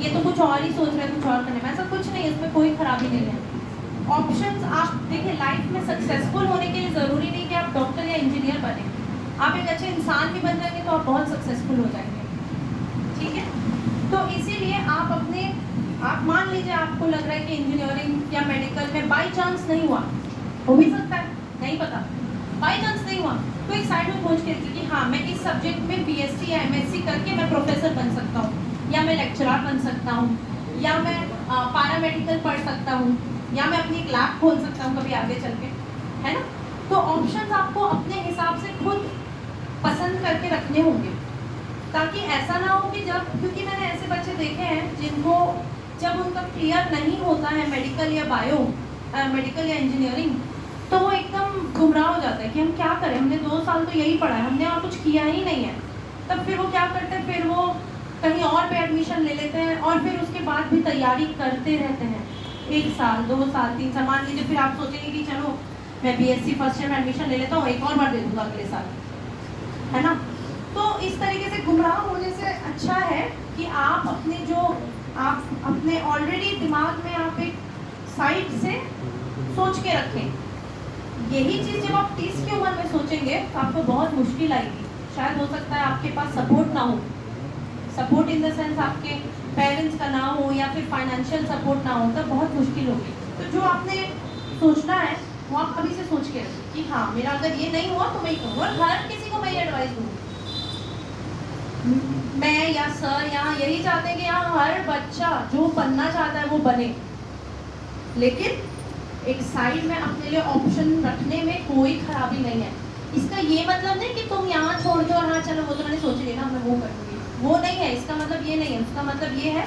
ये तो कुछ और ही सोच रहे हैं, कुछ और करने में, ऐसा कुछ नहीं, इसमें कोई खराबी नहीं है। ऑप्शंस आप देखिए, लाइफ में सक्सेसफुल होने के लिए ज़रूरी नहीं कि आप डॉक्टर या इंजीनियर बने, आप एक अच्छे इंसान भी बन जाएंगे तो आप बहुत सक्सेसफुल हो जाएंगे, ठीक है। तो इसीलिए आप मान लीजिए आपको लग रहा है कि इंजीनियरिंग या मेडिकल में बाई चांस नहीं हुआ, हो भी सकता है, नहीं पता, बाई चांस नहीं हुआ, तो एक साइड में सोच के रखिए कि हाँ मैं इस सब्जेक्ट में बीएससी या एमएससी करके मैं प्रोफेसर बन सकता हूँ, या मैं लेक्चरर बन सकता हूँ, या मैं पैरामेडिकल पढ़ सकता हूँ, या मैं अपनी एक लैब खोल सकता हूँ कभी आगे चल के, है ना। तो ऑप्शंस आपको अपने हिसाब से खुद पसंद करके रखने होंगे, ताकि ऐसा ना हो कि क्योंकि मैंने ऐसे बच्चे देखे हैं जिनको जब उनका क्लियर नहीं होता है मेडिकल या मेडिकल या इंजीनियरिंग, तो वो एकदम गुमराह हो जाता है कि हम क्या करें, हमने 2 साल तो यही पढ़ा है, हमने और कुछ किया ही नहीं है। तब फिर वो क्या करते हैं, फिर वो कहीं और पे एडमिशन ले लेते हैं और फिर उसके बाद भी तैयारी करते रहते हैं, 1 साल 2 साल 3 साल, मान लीजिए फिर आप सोचेंगे कि चलो मैं बीएससी फर्स्ट ईयर में एडमिशन ले लेता हूँ, एक और बार दे दूँगा अगले साल, है ना। तो इस तरीके से गुमराह होने से अच्छा है कि आप अपने ऑलरेडी दिमाग में आप एक साइड से सोच के रखें। यही चीज़ जब आप 30 की उम्र में सोचेंगे तो आपको बहुत मुश्किल आएगी, शायद हो सकता है आपके पास सपोर्ट ना हो, सपोर्ट इन द सेंस आपके पेरेंट्स का ना हो या फिर फाइनेंशियल सपोर्ट ना हो, तो बहुत मुश्किल होगी। तो जो आपने सोचना है वो आप अभी से सोच के रखें कि हाँ मेरा अगर ये नहीं हुआ तो मैं करूँगा। और हर किसी को मैं ये एडवाइस दूँगी, मैं या सर यहाँ यही चाहते हैं कि यहाँ हर बच्चा जो बनना चाहता है वो बने, लेकिन एक साइड में अपने लिए ऑप्शन रखने में कोई खराबी नहीं है। इसका ये मतलब नहीं कि तुम यहाँ छोड़ दो और हाँ चलो वो तो मैंने सोच लिया ना मैं वो करूँगी, वो नहीं है, इसका मतलब ये नहीं है। इसका मतलब ये है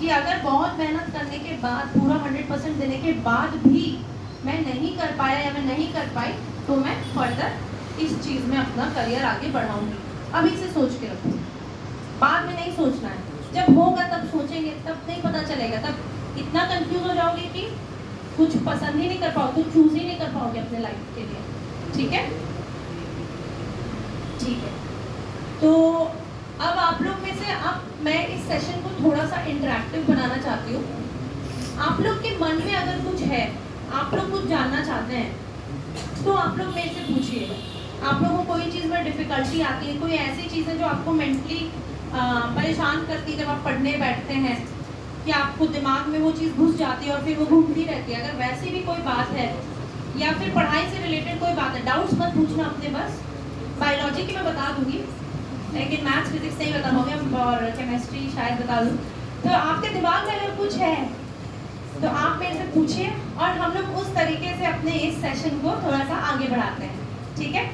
कि अगर बहुत मेहनत करने के बाद, पूरा 100% देने के बाद भी मैं नहीं कर पाया या मैं नहीं कर पाई, तो मैं फर्दर इस चीज़ में अपना करियर आगे बढ़ाऊंगी। अभी से सोच के रखूँगी, बाद में नहीं सोचना है, जब होगा तब सोचेंगे, तब नहीं पता चलेगा, तब इतना कंफ्यूज हो जाओगे कि कुछ पसंद ही नहीं कर पाओगे, कुछ चूज ही नहीं कर पाओगे अपने लाइफ के लिए, ठीक है। ठीक है, तो अब आप लोग में से मैं इस सेशन को थोड़ा सा इंटरेक्टिव बनाना चाहती हूँ। आप लोग के मन में अगर कुछ है, आप लोग कुछ जानना चाहते हैं, तो आप लोग मेरे से पूछिएगा। आप लोगों को कोई चीज़ में डिफ़िकल्टी आती है, कोई ऐसी चीज़ है जो आपको मेंटली परेशान करती है जब आप पढ़ने बैठते हैं, कि आपको दिमाग में वो चीज़ घुस जाती है और फिर वो घूमती रहती है, अगर वैसी भी कोई बात है या फिर पढ़ाई से रिलेटेड कोई बात है, डाउट्स मत पूछना अपने, बस बायोलॉजी की मैं बता दूंगी, लेकिन मैथ्स फिजिक्स नहीं बता पाऊंगी, और केमिस्ट्री शायद बता दूँ। तो आपके दिमाग में अगर कुछ है तो आप मेरे से पूछिए और हम लोग उस तरीके से अपने इस सेशन को थोड़ा सा आगे बढ़ाते हैं, ठीक है।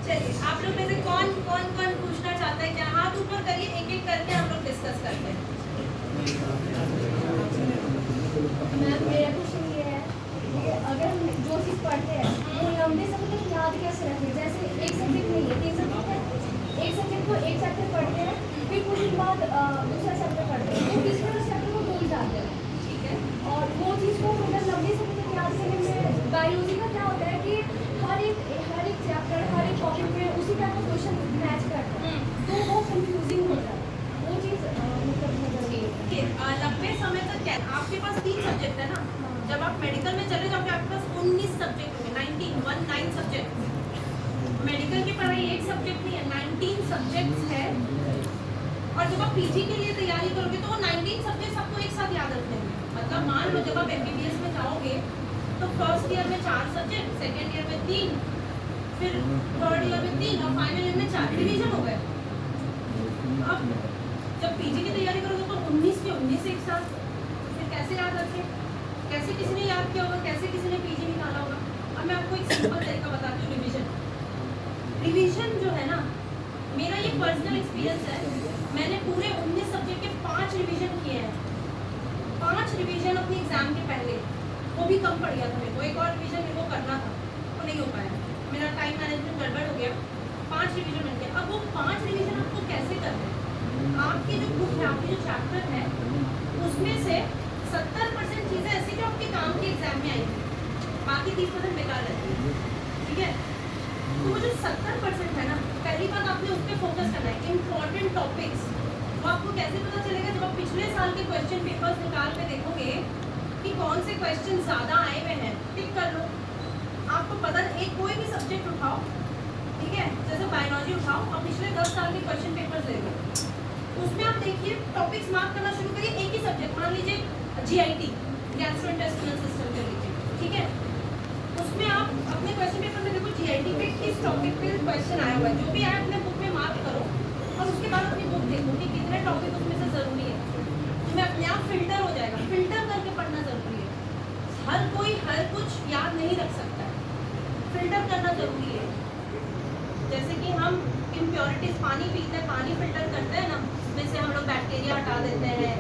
चलिए, आप लोग में से कौन पूछना चाहता है, क्या हाथ ऊपर करिए, एक एक करके हम लोग डिस्कस करते हैं। मैम मेरा क्वेश्चन ये है कि अगर हम जो चीज़ पढ़ते हैं वो लंबे समय तक याद कैसे रखें। जैसे एक सब्जेक्ट नहीं है, 3 सब्जेक्ट है, एक सब्जेक्ट को एक चैप्टर पढ़ते हैं, फिर कुछ दिन बाद दूसरा चैप्टर पढ़ते हैं, तो तीसरे चैप्टर को भूल जाते हैं, ठीक है। और वो चीज़ को मतलब लंबे समय तक याद करने में बायोलॉजी का क्या होता है कि हर एक चैप्टर, हर एक टॉपिक में उसी टाइप का क्वेश्चन मैच करता है, तो वो कंफ्यूजिंग हो जाता है, वो चीज़ लंबे समय तक क्या, आपके पास 3 सब्जेक्ट है ना, जब आप मेडिकल में चले जाओगे आपके पास 19 सब्जेक्ट होंगे, 19 सब्जेक्ट। मेडिकल की पढ़ाई एक सब्जेक्ट नहीं है, 19 सब्जेक्ट्स है। और जब आप पीजी के लिए तैयारी करोगे तो वो 19 सब्जेक्ट्स आपको एक साथ याद रखने हैं। मतलब मान लो जब आप एमबीबीएस में जाओगे तो फर्स्ट ईयर में 4 सब्जेक्ट, सेकेंड ईयर में 3, फिर थर्ड ईयर में 3 और फाइनल ईयर में 4 डिवीजन हो गए। अब जब पीजी की तैयारी करोगे तो 19 के 19 एक साथ, फिर कैसे याद रखें, कैसे किसी ने याद किया होगा, कैसे किसी ने पीजी निकाला होगा। अब मैं आपको एक सिंपल तरीका बताती हूँ, रिवीजन जो है ना, मेरा ये पर्सनल एक्सपीरियंस है, मैंने पूरे 19 सब्जेक्ट के 5 रिवीजन किए हैं। 5 रिवीजन अपने एग्जाम के पहले, वो भी कम पड़ गया था मेरे को, एक और रिवीजन मेरे को करना था, वो नहीं हो पाया, मेरा टाइम मैनेजमेंट गड़बड़ हो गया। 5 रिवीजन बन गया। अब वो 5 रिवीजन आपको कैसे करना है, आपकी जो बुक है, आपके जो चैप्टर है, उसमें से 70% चीज़ें ऐसी जो आपके काम के एग्जाम में आएंगी, बाकी 30% बेकार रहती है, ठीक है। तो वो जो 70% है ना, पहली बात आपने उस पर फोकस करना है, इम्पॉर्टेंट टॉपिक्स। वो आपको कैसे पता चलेगा? जब आप पिछले साल के क्वेश्चन पेपर्स निकाल के देखोगे कि कौन से क्वेश्चन ज़्यादा आए हुए हैं, टिक कर लो। आपको पता, एक कोई भी सब्जेक्ट उठाओ, ठीक है, जैसे बायोलॉजी उठाओ और पिछले 10 साल के क्वेश्चन पेपर्स ले लो, उसमें आप देखिए टॉपिक्स मार्क करना शुरू करिए। एक ही सब्जेक्ट, मान लीजिए GIT, गैस्ट्रोइंटेस्टाइनल सिस्टम कर लीजिए, ठीक है, उसमें आप अपने क्वेश्चन पेपर में देखो GIT पे किस टॉपिक पे क्वेश्चन आया हुआ है, जो भी आया अपने बुक में मार्क करो और उसके बाद अपनी बुक देखो कि कितने टॉपिक उसमें से ज़रूरी है। तुम्हें अपने आप फिल्टर हो जाएगा, फिल्टर करके पढ़ना ज़रूरी है। हर कोई हर कुछ याद नहीं रख सकता है, फिल्टर करना ज़रूरी है। जैसे कि हम इम्प्योरिटीज़ पानी पीते हैं, पानी फिल्टर करते हैं ना, उसमें से हम लोग बैक्टीरिया हटा देते हैं,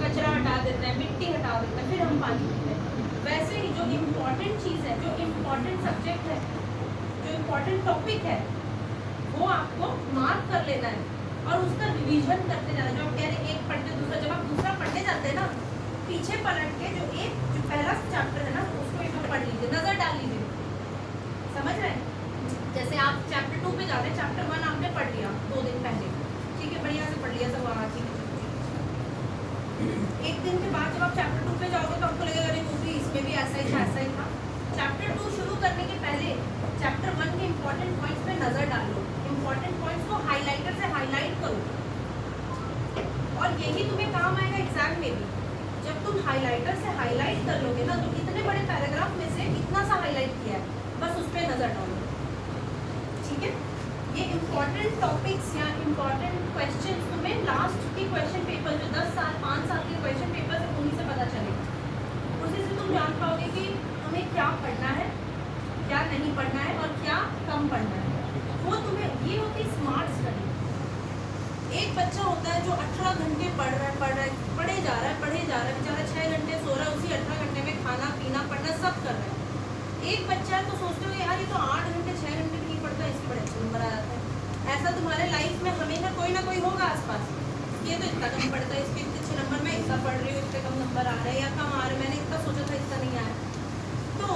कचरा हटा देते हैं, मिट्टी हटा देते हैं, फिर हम पानी पीते हैं। वैसे ही जो इम्पोर्टेंट चीज़ है, जो इम्पोर्टेंट सब्जेक्ट है, जो इम्पोर्टेंट टॉपिक है, वो आपको मार्क कर लेना है और उसका रिवीजन करते जाना है। जो आप कह रहे हैं एक पढ़ते दूसरा, जब आप दूसरा पढ़ने जाते हैं ना, पीछे पलट के जो पहला चैप्टर है ना, उसको एक बार पढ़ लीजिए, नज़र डाल लीजिए, समझ रहे हैं? जैसे आप चैप्टर 2 पे जा रहे हैं, चैप्टर 1 आपने पढ़ लिया 2 दिन पहले, ठीक है, बढ़िया से पढ़ लिया सब, वहाँ ठीक है। एक दिन के बाद जब आप चैप्टर 2 पे जाओगे तो आपको लगेगा अरे वो भी इसमें भी ऐसा ही था। चैप्टर 2 शुरू करने के पहले चैप्टर 1 के इम्पोर्टेंट पॉइंट्स पे नज़र डालो, इम्पोर्टेंट पॉइंट्स को हाइलाइटर से हाईलाइट करो, और यही तुम्हें काम आएगा एग्जाम में भी। जब तुम हाइलाइटर से हाईलाइट कर लोगे ना, तो इतने बड़े पैराग्राफ में से इतना सा हाईलाइट किया है, बस उस पर नज़र डालो, ठीक है। ये इम्पोर्टेंट टॉपिक्स या इम्पोर्टेंट क्वेश्चन तुम्हें लास्ट के क्वेश्चन पेपर, जो 10 साल 5 साल के क्वेश्चन पेपर है, उन्हीं से पता चलेगा। उसी से तुम जान पाओगे कि हमें क्या पढ़ना है, क्या नहीं पढ़ना है और क्या कम पढ़ना है। वो तुम्हें, ये होती स्मार्ट स्टडी। एक बच्चा होता है जो 18 घंटे पढ़े जा रहा है, बेचारा 6 घंटे सो रहा है, उसी 18 घंटे में खाना पीना पढ़ना सब कर रहा है। एक बच्चा है तो सोचते हो यार ये तो 8 घंटे 6 घंटे भी नहीं पढ़ता, इसके बड़े अच्छे नंबर आ जाता है। ऐसा तुम्हारे लाइफ में हमेशा कोई ना होगा आसपास, ये तो इतना कम पढ़ता है, इसके इतने अच्छे नंबर, मैं इतना पढ़ रही हूँ, इसके कम नंबर आ रहे हैं या कम आ रहे हैं, मैंने इतना सोचा था इतना नहीं आया। तो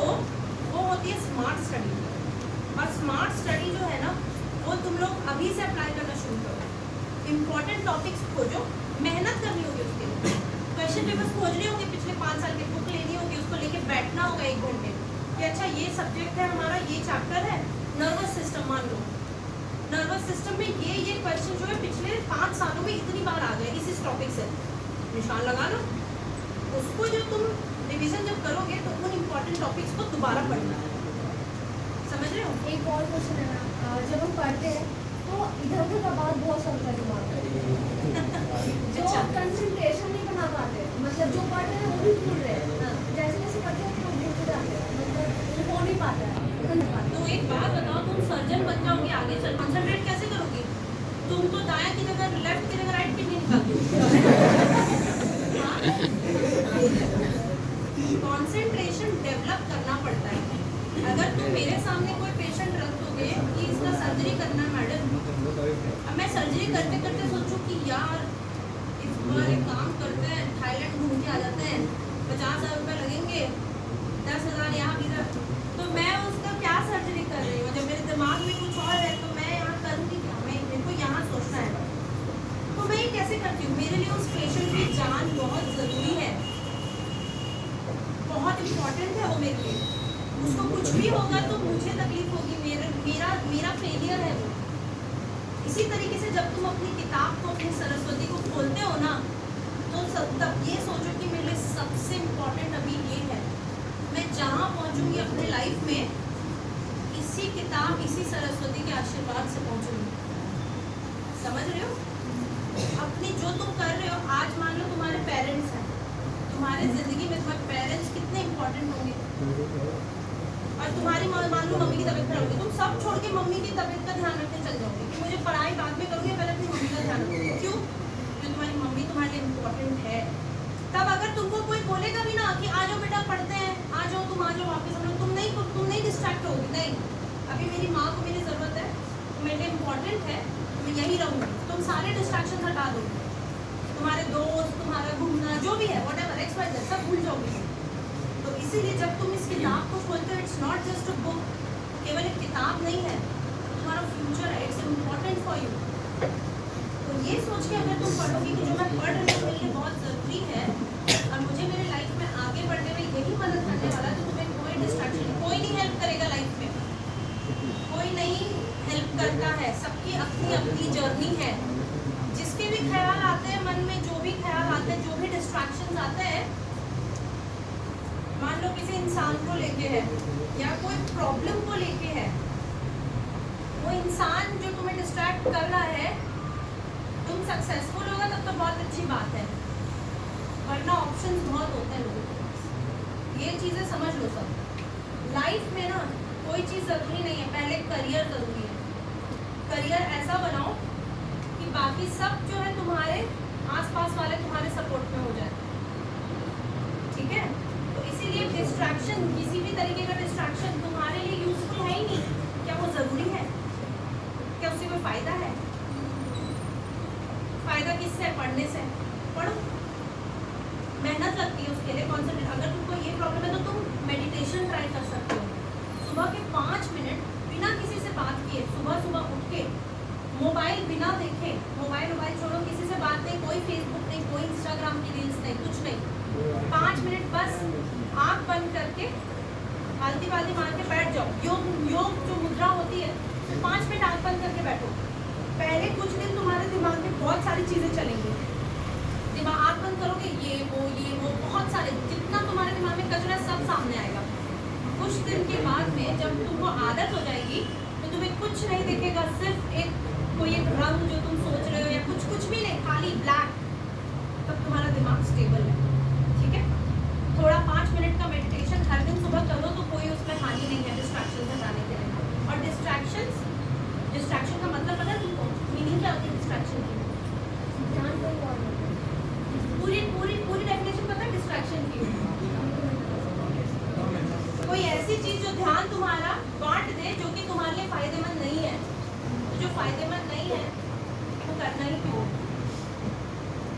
वो होती है स्मार्ट स्टडी। और स्मार्ट स्टडी जो है ना, वो तुम लोग अभी से अप्लाई करना शुरू करो। इम्पॉर्टेंट टॉपिक्स खोजो, मेहनत करनी होगी उसके लिए, क्वेश्चन पेपर्स खोजने होंगे, पिछले 5 साल की बुक लेनी होगी, उसको लेके बैठना होगा 1 घंटे कि अच्छा ये सब्जेक्ट है हमारा, ये चैप्टर है नर्वस सिस्टम, मान लो नर्वस सिस्टम में ये क्वेश्चन जो है पिछले 5 सालों में इतनी बार आ गए इस टॉपिक से, निशान लगा लो। उसको जो तुम रिवीजन जब करोगे तो उन इम्पोर्टेंट टॉपिक्स को दोबारा पढ़ना है, समझ रहे हो? एक और क्वेश्चन है ना, जब हम पढ़ते हैं तो इधर उधर का बात बहुत चलता है दिमाग में, जो कंसंट्रेशन नहीं बना पाते, मतलब जो पढ़ रहे हैं वो भी भूल रहे हैं, जैसे जैसे पढ़ते हैं तो भूलते जाते हैं, मतलब हो नहीं पाता है। तो एक बात बताओ, तुम सर्जन बन जाओगे आगे चल, कंसंट्रेट कैसे करोगे? तुम तो दाएं की जगह लेफ्ट की जगह राइट किडनी कंसंट्रेशन डेवलप करना पड़ता है। अगर तुम मेरे सामने कोई पेशेंट रख दोगे कि इसका सर्जरी करना है मैडम, अब मैं सर्जरी करते करते सोचूं कि यार इस बार एक काम करते हैं, थाईलैंड घूम के आ जाते हैं, 50,000 रुपये लगेंगे, 10,000 यहाँ भी, तो मैं उसका क्या सर्जरी कर रही हूँ? जब मेरे दिमाग में कुछ और है तो मैं यहाँ करूँगी क्या? मेरे को यहाँ सोचना है, तो मैं ये कैसे करती हूँ? मेरे लिए उस पेशेंट की जान बहुत ज़रूरी है, बहुत इम्पोर्टेंट है वो मेरे लिए। उसको कुछ भी होगा तो मुझे तकलीफ होगी, मेरा फेलियर है वो। इसी तरीके से जब तुम अपनी किताब को, अपनी सरस्वती को खोलते हो ना, तो तब ये सोचो कि मेरे लिए सबसे इम्पोर्टेंट अभी ये है, मैं जहाँ पहुँचूँगी अपने लाइफ में, इसी किताब, इसी सरस्वती के आशीर्वाद से पहुँचूँगी। समझ रहे हो? अपनी जो तुम कर रहे हो, आज मान लो तुम्हारे पेरेंट्स हैं, तुम्हारे ज़िंदगी में तुम्हारे पेरेंट्स कितने इम्पोर्टेंट होंगे, और तुम्हारी मान लो मम्मी की तबीयत खराब होगी, तुम सब छोड़ के मम्मी की तबीयत का ध्यान रखने चल जाओगे कि मुझे पढ़ाई बाद में करूँगी, पहले अपनी मम्मी का ध्यान रखूँगी। क्यों? क्योंकि तुम्हारी मम्मी तुम्हारे लिए इम्पोर्टेंट है। तब अगर तुमको कोई बोलेगा भी ना कि आ जाओ बेटा पढ़ते हैं, आ जाओ तुम, आ जाओ वापस, हम लोग, तुम नहीं डिस्ट्रैक्ट होगी, नहीं, अभी मेरी माँ को मेरी ज़रूरत है, मेरे लिए इम्पोर्टेंट है, मैं यहीं रहूँगी, तुम सारे डिस्ट्रैक्शन हटा दो, तुम्हारे दोस्त, तुम्हारा घूमना, जो भी है, व्हाटएवर XYZ, सब भूल जाओगे। तो इसीलिए जब तुम इस किताब को खोलते हो, it's not just a book, केवल एक किताब नहीं है, फ्यूचर है, इट्स इम्पोर्टेंट फॉर यू। तो ये सोच के अगर तुम पढ़ोगे कि जो मैं पढ़ रही हूँ मेरे लिए बहुत ज़रूरी है और मुझे मेरे लाइफ में आगे बढ़ने में यही मदद करने वाला है, तो तुम्हें कोई डिस्ट्रैक्शन, कोई नहीं हेल्प करेगा लाइफ में, कोई नहीं हेल्प करता है, सबकी अपनी अपनी जर्नी है। जिसके भी ख्याल आते हैं मन में, जो भी ख्याल आते हैं, जो भी डिस्ट्रैक्शंस आते हैं, मान लो किसी इंसान को लेके है या कोई प्रॉब्लम को लेके है, वो इंसान जो तुम्हें डिस्ट्रैक्ट कर रहा है, तुम सक्सेसफुल होगा तब तो बहुत अच्छी बात है, वरना ऑप्शंस बहुत होते हैं लोगों के पास। ये चीज़ें समझ लो सब। लाइफ में ना कोई चीज़ ज़रूरी नहीं है, पहले करियर ज़रूरी है। करियर ऐसा बनाओ कि बाकी सब जो है तुम्हारे आसपास वाले तुम्हारे सपोर्ट में हो जाए, ठीक है। तो इसीलिए डिस्ट्रैक्शन, किसी भी तरीके का डिस्ट्रैक्शन तुम्हारे लिए यूजफुल है ही नहीं, क्या वो ज़रूरी है? क्या उससे कोई फ़ायदा है? फ़ायदा किससे है? पढ़ने से। पढ़ो, मेहनत लगती है उसके लिए, कॉन्सेंट्रेट। अगर तुमको ये प्रॉब्लम है तो तुम मेडिटेशन ट्राई कर सकते हो। सुबह के 5 मिनट बिना किसी से बात किए, सुबह सुबह उठ के, मोबाइल बिना देखे, मोबाइल छोड़ो, किसी से बात नहीं, कोई फेसबुक नहीं, कोई इंस्टाग्राम की रील्स नहीं, कुछ नहीं, 5 मिनट बस आँख बंद करके आलती पालती मार के बैठ जाओ। योग जो मुद्रा होती है, 5 मिनट आँख बंद करके बैठो। पहले कुछ दिन तुम्हारे दिमाग में बहुत सारी चीज़ें चलेंगी, दिमाग आँख बंद करोगे, ये वो बहुत सारे, जितना तुम्हारे दिमाग में कचरा सब सामने आएगा। कुछ दिन के बाद में जब तुमको आदत हो जाएगी तो तुम्हें कुछ नहीं दिखेगा, सिर्फ कोई एक रंग जो तुम सोच रहे हो या कुछ भी नहीं, खाली ब्लैक, तब तुम्हारा दिमाग स्टेबल है, ठीक है। थोड़ा 5 मिनट का मेडिटेशन हर दिन सुबह करो तो कोई उसमें हानि नहीं है डिस्ट्रैक्शन हटाने के लिए। और डिस्ट्रैक्शन का मतलब पता है तुमको? मीनिंग क्या होती है डिस्ट्रैक्शन की? ध्यान कोई और नहीं। पूरी डेफिनेशन पता है डिस्ट्रैक्शन की? कोई ऐसी चीज जो ध्यान तुम्हारा बांट दे जो कि तुम्हारे लिए फायदेमंद नहीं है। तो जो फायदेमंद नहीं है वो करना ही क्यों?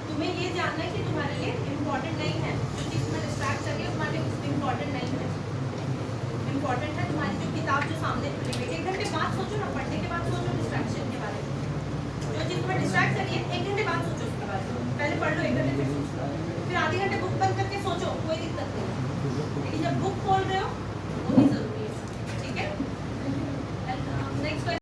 तुम्हें ये जानना है कि तुम्हारे लिए इम्पोर्टेंट नहीं है, जो चीज़ तुम्हें डिस्ट्रैक्ट कर रही है तुम्हारे लिए इम्पोर्टेंट नहीं है। इम्पोर्टेंट है तुम्हारी जो किताब जो सामने खुली हुई है। 1 घंटे बाद सोचो ना, पढ़ने के बाद सोचो डिस्ट्रैक्शन के बारे में। जो चीज़ तुम्हें डिस्ट्रैक्ट कर रही है 1 घंटे बाद सोचो उसके बारे में। पहले पढ़ लो 1 घंटे, फिर आधे घंटे बुक बंद करके सोचो, कोई दिक्कत नहीं।